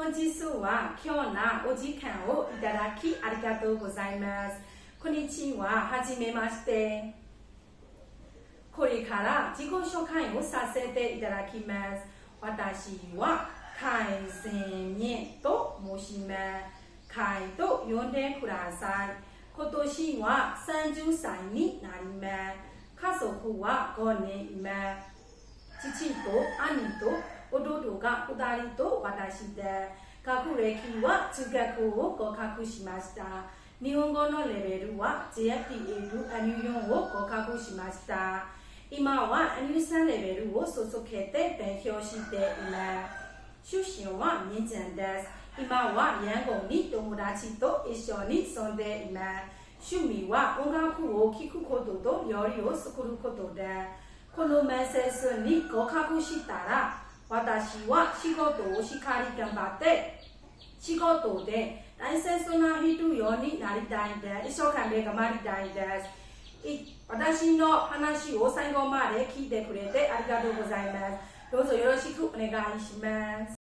本日は今日のお時間をいただきありがとうございます。こんにちは、はじめまして。これから自己紹介をさせていただきます。私は海鮮麺と申します。海と呼んでください。今年は30歳になります。家族は5人います。父と兄と弟が2人と私で、学歴は中学を合格しました。日本語のレベルは JFTA アニュ4を合格しました。今はアニュ3レベルを続けて勉強しています。出身は人間です。今はヤンゴンに友達と一緒に住んでいます。趣味は音楽を聴くことと料理を作ることで、この面接に合格したら、私は仕事をしっかり頑張って、仕事で大切な人ようになりたいです。一生懸命頑張りたいです。私の話を最後まで聞いてくれてありがとうございます。どうぞよろしくお願いします。